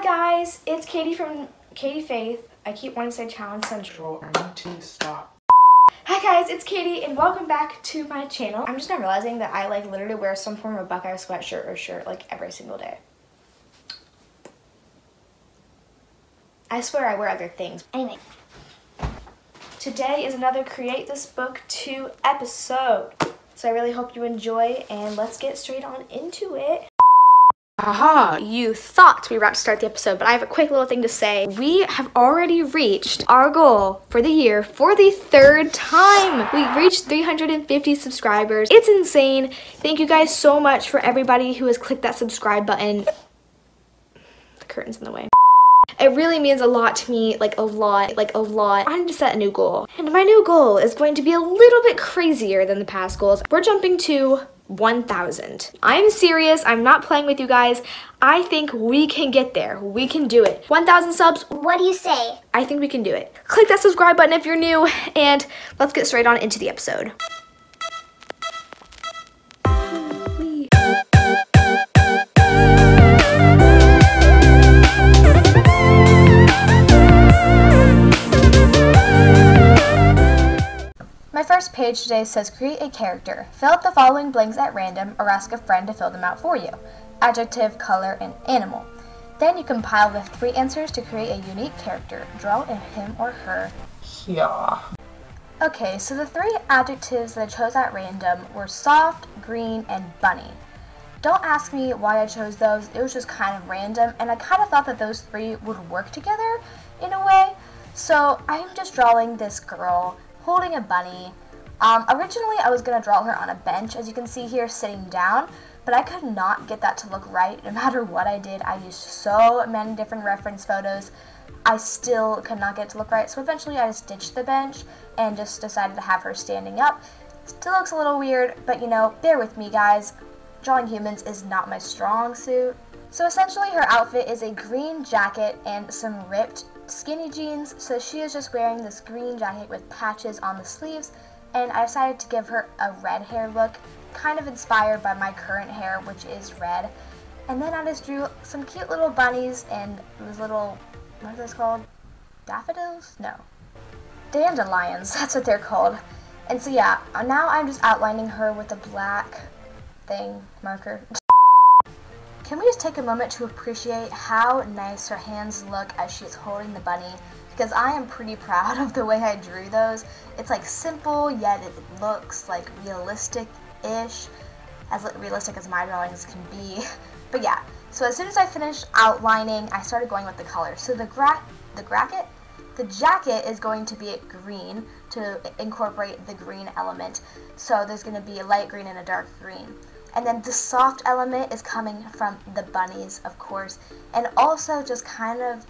guys, it's Katie from Katy Faith. I keep wanting to say Challenge Central. I need to stop. Hi guys, it's Katie and welcome back to my channel. I'm just now realizing that I literally wear some form of Buckeye sweatshirt or shirt every single day. I swear I wear other things. Anyway, today is another Create This Book 2 episode. So I really hope you enjoy and let's get straight on into it. Aha, you thought we were about to start the episode, but I have a quick little thing to say. We have already reached our goal for the year for the third time. We reached 350 subscribers. It's insane. Thank you guys so much for everybody who has clicked that subscribe button. The curtain's in the way. It really means a lot to me, a lot. I need to set a new goal. And my new goal is going to be a little bit crazier than the past goals. We're jumping to 1,000. I'm serious. I'm not playing with you guys. I think we can get there. We can do it. 1,000 subs. What do you say? I think we can do it. Click that subscribe button if you're new, and let's get straight on into the episode. My first page today says create a character. Fill out the following blanks at random or ask a friend to fill them out for you. Adjective, color, and animal. Then you compile the 3 answers to create a unique character. Draw a him or her. Yeah. Okay, so the 3 adjectives that I chose at random were soft, green, and bunny. Don't ask me why I chose those. It was just kind of random, and I kind of thought that those 3 would work together in a way. So I'm just drawing this girl holding a bunny. Originally I was going to draw her on a bench, as you can see here, sitting down, but I could not get that to look right no matter what I did. I used so many different reference photos. I still could not get it to look right, so eventually I just ditched the bench and just decided to have her standing up. Still looks a little weird, but you know, bear with me guys. Drawing humans is not my strong suit. So essentially her outfit is a green jacket and some ripped skinny jeans, so she is just wearing this green jacket with patches on the sleeves, and I decided to give her a red hair look, kind of inspired by my current hair, which is red. And then I just drew some cute little bunnies and those little, what are those called? Daffodils? No. Dandelions, that's what they're called. And so yeah, now I'm just outlining her with a black marker. Can we just take a moment to appreciate how nice her hands look as she's holding the bunny? Because I am pretty proud of the way I drew those. It's simple, yet it looks realistic-ish, as realistic as my drawings can be. But yeah, so as soon as I finished outlining, I started going with the colors. So the jacket is going to be green to incorporate the green element. So there's going to be a light green and a dark green. And then the soft element is coming from the bunnies, of course, and also just kind of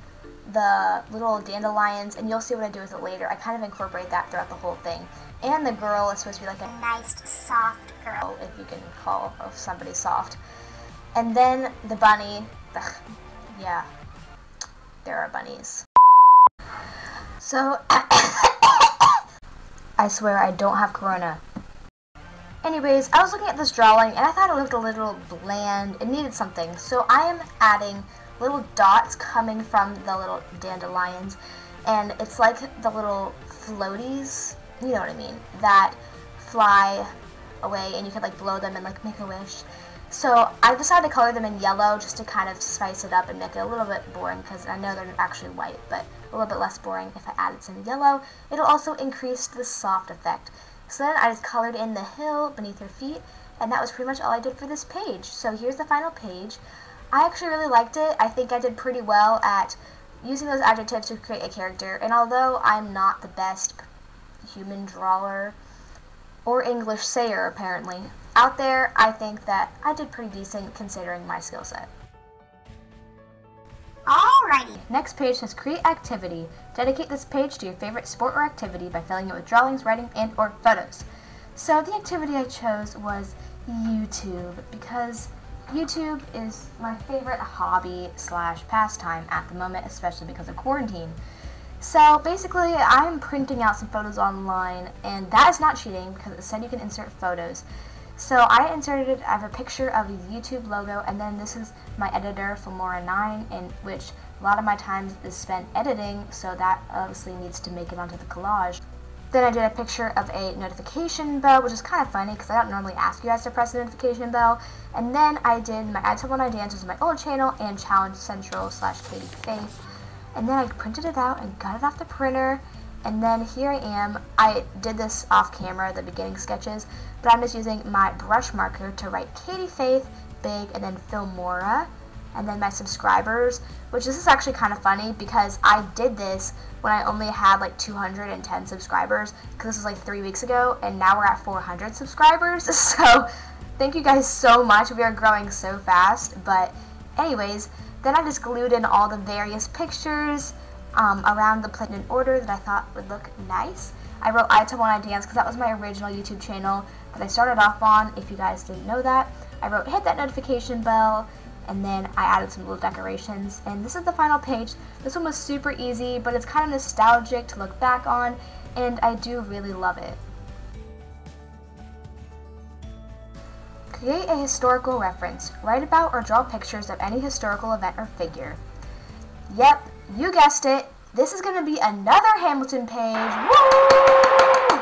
the little dandelions, and you'll see what I do with it later. I kind of incorporate that throughout the whole thing. And the girl is supposed to be a nice, soft girl. If you can call somebody soft. And then the bunny, yeah, there are bunnies. So, I swear I don't have corona. Anyways, I was looking at this drawing and I thought it looked a little bland. It needed something. So I am adding little dots coming from the little dandelions. And it's like the little floaties, you know what I mean, that fly away and you can blow them and make a wish. So I decided to color them in yellow just to kind of spice it up and make it a little bit boring, because I know they're actually white, but a little bit less boring if I added some yellow. It'll also increase the soft effect. So then I just colored in the hill beneath her feet, and that was pretty much all I did for this page. So here's the final page. I actually really liked it. I think I did pretty well at using those adjectives to create a character, and although I'm not the best human drawer or English sayer apparently out there, I think that I did pretty decent considering my skill set. Alrighty. Next page says create activity. Dedicate this page to your favorite sport or activity by filling it with drawings, writing, and or photos. So the activity I chose was YouTube, because YouTube is my favorite hobby / pastime at the moment, especially because of quarantine. So basically I'm printing out some photos online, and that is not cheating because it said you can insert photos. So I inserted, I have a picture of the YouTube logo, and then this is my editor, Filmora9, in which a lot of my time is spent editing, so that obviously needs to make it onto the collage. Then I did a picture of a notification bell, which is kind of funny because I don't normally ask you guys to press the notification bell. And then I did my I Tell When I Dance, which is my old channel, and Challenge Central / Katy Faith. And then I printed it out and got it off the printer. And then here I am. I did this off camera, the beginning sketches, but I'm just using my brush marker to write Katy Faith, big, and then Filmora, and then my subscribers, which this is actually kind of funny because I did this when I only had like 210 subscribers, because this was like 3 weeks ago, and now we're at 400 subscribers. So thank you guys so much. We are growing so fast. But anyways, then I just glued in all the various pictures around the plate in order that I thought would look nice. I wrote I Tell When I Dance because that was my original YouTube channel that I started off on, if you guys didn't know that. I wrote hit that notification bell, and then I added some little decorations, and this is the final page. This one was super easy, but it's kind of nostalgic to look back on, and I do really love it. Create a historical reference. Write about or draw pictures of any historical event or figure. Yep, you guessed it. This is going to be another Hamilton page. Woo!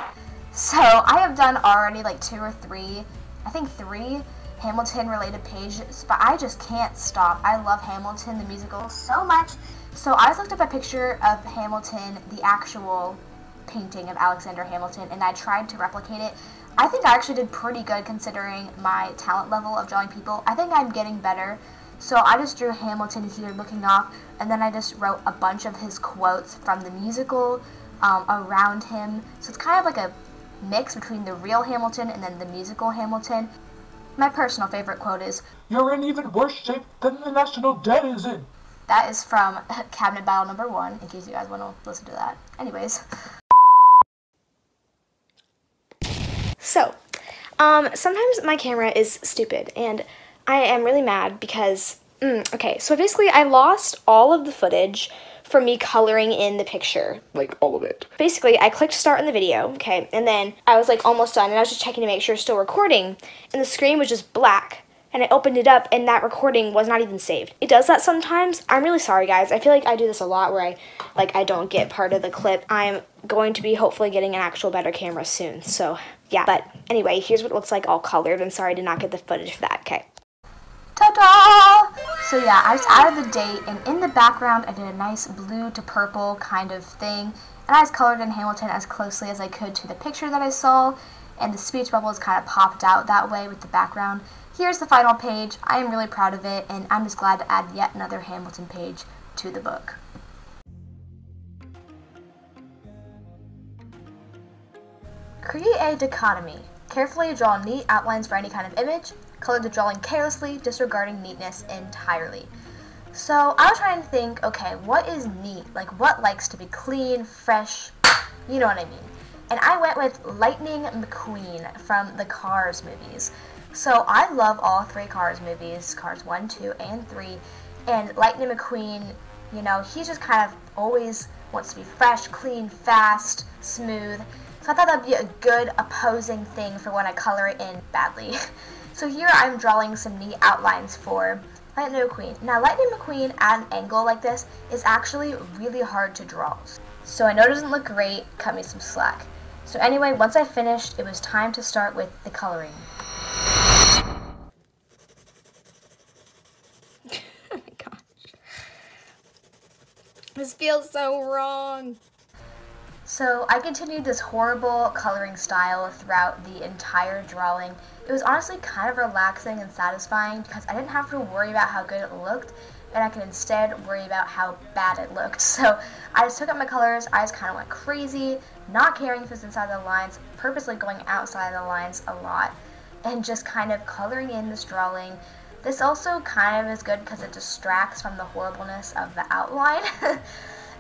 So I have done already like 2 or 3, I think 3 Hamilton related pages, but I just can't stop. I love Hamilton, the musical, so much. So I just looked up a picture of Hamilton, the actual painting of Alexander Hamilton, and I tried to replicate it. I think I actually did pretty good considering my talent level of drawing people. I think I'm getting better. So I just drew Hamilton here looking off, and then I just wrote a bunch of his quotes from the musical around him. So it's kind of like a mix between the real Hamilton and then the musical Hamilton. My personal favorite quote is, "You're in even worse shape than the national debt is in." That is from Cabinet Battle number 1, in case you guys want to listen to that. Anyways. So, sometimes my camera is stupid, and I am really mad because, okay, so basically I lost all of the footage from me coloring in the picture. Like all of it. Basically, I clicked start in the video, okay, and then I was like almost done, and I was just checking to make sure it's still recording, and the screen was just black, and I opened it up, and that recording was not even saved. It does that sometimes. I'm really sorry, guys. I feel like I do this a lot where I don't get part of the clip. I'm going to be hopefully getting an actual better camera soon, so yeah. But anyway, here's what it looks like all colored. I'm sorry I did not get the footage for that, okay. Ta-da! So yeah, I just added the date, and in the background I did a nice blue to purple kind of thing, and I just colored in Hamilton as closely as I could to the picture that I saw, and the speech bubbles kind of popped out that way with the background. Here's the final page. I am really proud of it, and I'm just glad to add yet another Hamilton page to the book. Create a dichotomy. Carefully draw neat outlines for any kind of image. Color the drawing carelessly, disregarding neatness entirely. So I was trying to think, okay, what is neat? Like, what likes to be clean, fresh, you know what I mean? And I went with Lightning McQueen from the Cars movies. So I love all 3 Cars movies, Cars 1, 2, and 3. And Lightning McQueen, you know, he just kind of always wants to be fresh, clean, fast, smooth. So I thought that would be a good opposing thing for when I color it in badly. So here I'm drawing some neat outlines for Lightning McQueen. Now Lightning McQueen at an angle like this is actually really hard to draw. So I know it doesn't look great, cut me some slack. So anyway, once I finished, it was time to start with the coloring. Oh my gosh. This feels so wrong. So I continued this horrible coloring style throughout the entire drawing. It was honestly kind of relaxing and satisfying because I didn't have to worry about how good it looked, and I could instead worry about how bad it looked. So I just took up my colors, I just kind of went crazy, not caring if it was inside the lines, purposely going outside the lines a lot, and just kind of coloring in this drawing. This also kind of is good because it distracts from the horribleness of the outline.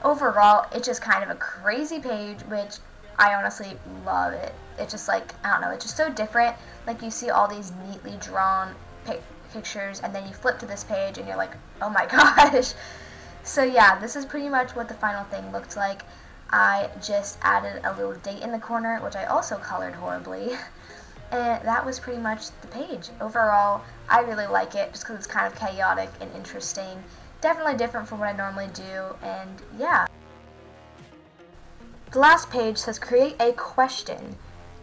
Overall, it's just kind of a crazy page, which I honestly love it. It's just like, I don't know, it's just so different. Like, you see all these neatly drawn pictures, and then you flip to this page and you're like, oh my gosh. So yeah, this is pretty much what the final thing looked like. I just added a little date in the corner, which I also colored horribly. And that was pretty much the page. Overall, I really like it just because it's kind of chaotic and interesting. Definitely different from what I normally do, and yeah. The last page says create a question.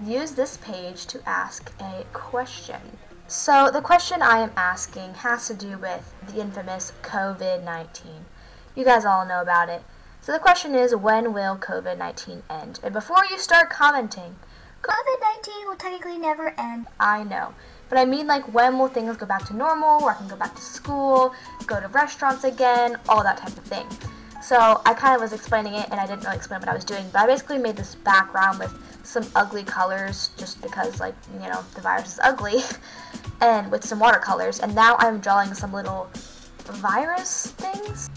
Use this page to ask a question. So the question I am asking has to do with the infamous COVID-19. You guys all know about it. So the question is, when will COVID-19 end? And before you start commenting, COVID-19 will technically never end. I know, but I mean, like, when will things go back to normal, where I can go back to school, go to restaurants again, all that type of thing. So I kind of was explaining it, and I didn't really explain what I was doing, but I basically made this background with some ugly colors, just because, like, you know, the virus is ugly, and with some watercolors, and now I'm drawing some little virus things.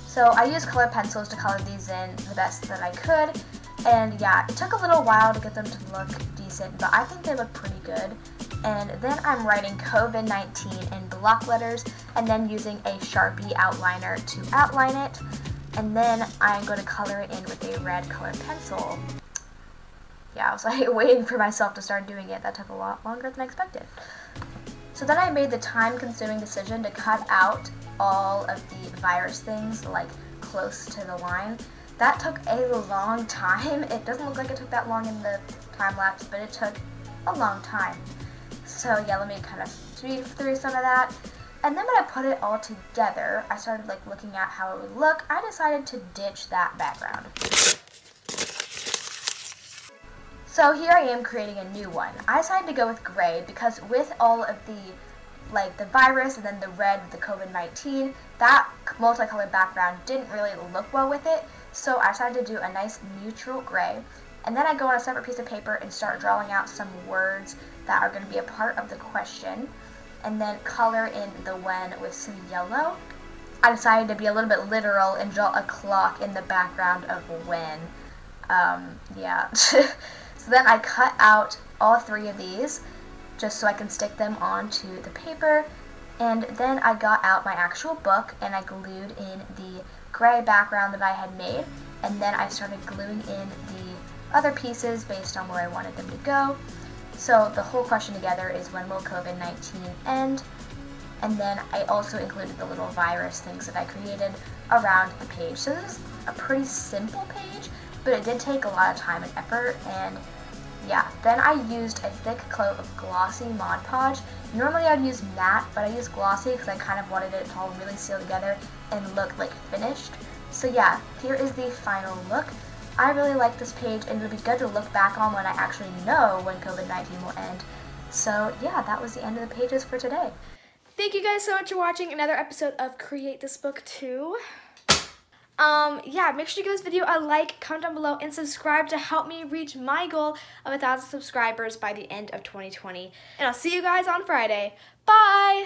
So I used colored pencils to color these in the best that I could, and yeah, it took a little while to get them to look decent, but I think they look pretty good. And then I'm writing COVID-19 in block letters, and then using a Sharpie outliner to outline it. And then I'm going to color it in with a red colored pencil. Yeah, I was like waiting for myself to start doing it. That took a lot longer than I expected. So then I made the time-consuming decision to cut out all of the virus things, like close to the line. That took a long time. It doesn't look like it took that long in the time lapse, but it took a long time. So yeah, let me kind of speed through some of that. And then when I put it all together, I started like looking at how it would look. I decided to ditch that background. So here I am creating a new one. I decided to go with gray because with all of the virus and then the red with the COVID-19, that multicolored background didn't really look well with it. So I decided to do a nice neutral gray. And then I go on a separate piece of paper and start drawing out some words that are going to be a part of the question. And then color in the when with some yellow. I decided to be a little bit literal and draw a clock in the background of when. Yeah. So then I cut out all three of these just so I can stick them onto the paper. And then I got out my actual book and I glued in the gray background that I had made. And then I started gluing in the other pieces based on where I wanted them to go. So the whole question together is, when will COVID-19 end? And then I also included the little virus things that I created around the page. So this is a pretty simple page, but it did take a lot of time and effort. And yeah, then I used a thick coat of glossy Mod Podge. Normally I'd use matte, but I used glossy because I kind of wanted it to all really seal together and look like finished. So yeah, here is the final look. I really like this page, and it'll be good to look back on when I actually know when COVID-19 will end. So yeah, that was the end of the pages for today. Thank you guys so much for watching another episode of Create This Book Too. Yeah, make sure you give this video a like, comment down below, and subscribe to help me reach my goal of 1,000 subscribers by the end of 2020. And I'll see you guys on Friday. Bye!